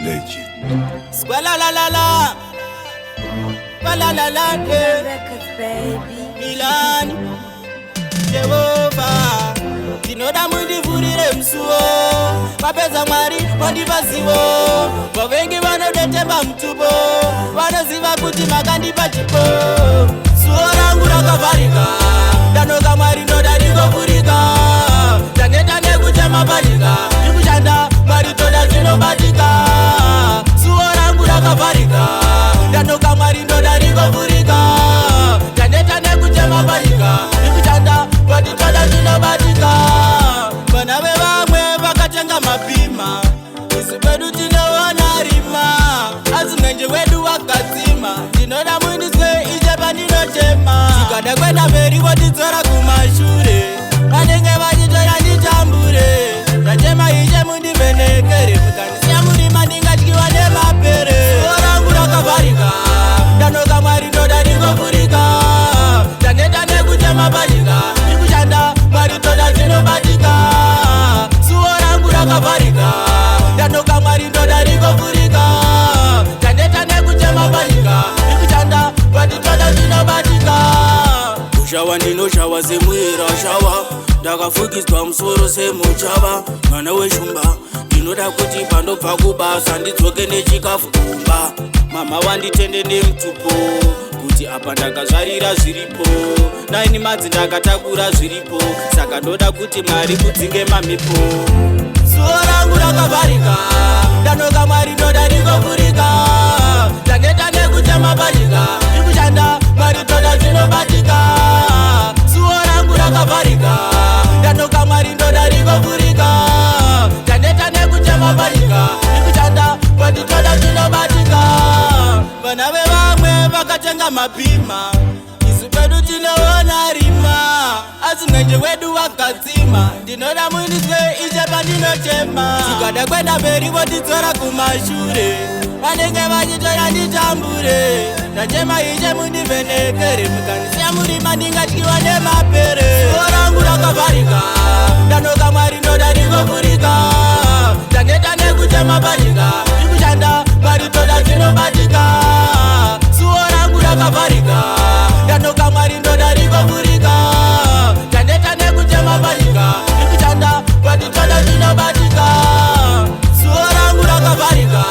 Legend. Squala la la la, squala la la Records, baby. Milani, Jehovah, tinoda mundivhurire musuwo, vapedza Mwari vandipazivo, vavengi vanodetemba mutupo, vanoziva kuti makandipa chipo. Suwo rangu rakavharika, ndanoka Mwari ndoda ringovhurika, taneta nekuchema panika, ndikushanda Mwari toda zvinobatika. Suwo rangu rakavharika, ndanoka Mwari ndoda ringovhurika, taneta nekuchema panika, ndikushanda Mwari toda zvinobatika. Vana vevamwe vakatenga mapima, isu kwedu tinoona rima, asi mwenje wedu wakadzima, ndinoda mundiswe iche pandinochema. Tikada kwenda mberi votidzora kumashure, vanenge vachitora nditambure, ndachema iche mundivhenekere, mukandisiya murima ndingatyiwa nemapere. Suwo rangu rakavharika, ndanoka Mwari ndoda ringovhurika, taneta nekuchema panika, ndikushanda Mwari toda zvinobatika. Suwo rangu rakavharika, ndanoka Mwari ndoda ringovhurika, taneta nekuchema panika, ndikushanda Mwari toda zvinobatika. Kushawa ndinoshawa semwera shawa, ndakafukidzwa musoro semuchava, mwana weshumba ndinoda kuti pandobva kubasa ndidzoke nechikafu kumba. Mama wanditende nemutupo kuti apa ndakazvarira zviripo, naini madzi ndakatakura zviripo, saka ndoda kuti Mwari mudzinge mamhepo. Suwo rangu rakavharika, ndanoka Mwari ndoda ringovhurika, taneta nekuchema panika, ndikushanda Mwari toda zvinobatika. Suwo rangu rakavharika, ndanoka Mwari ndoda ringovhurika, taneta nekuchema panika, ndikushanda Mwari toda zvinobatika. Vana vevamwe vakatenga mapima, isu kwedu tinoona rima, asi mwenje wedu wakadzima, ndinoda mundiswe iche pandinochema. Tikada kwenda mberi votidzora kumashure, vanenge vachitora nditambure, ndachema iche mundivhenekere, mukandisiya murima ndingatyiwa nemapere. Suwo rangu rakavharika, ndanoka Mwari ndoda ringovhurika, taneta nekuchema panika, ndikushanda Mwari toda zvinobatika. Suwo rangu rakavharika, ndanoka Mwari ndoda ringovhurika, taneta nekuchema panika, ndikushanda Mwari toda zvinobatika. Suwo rangu rakavharika,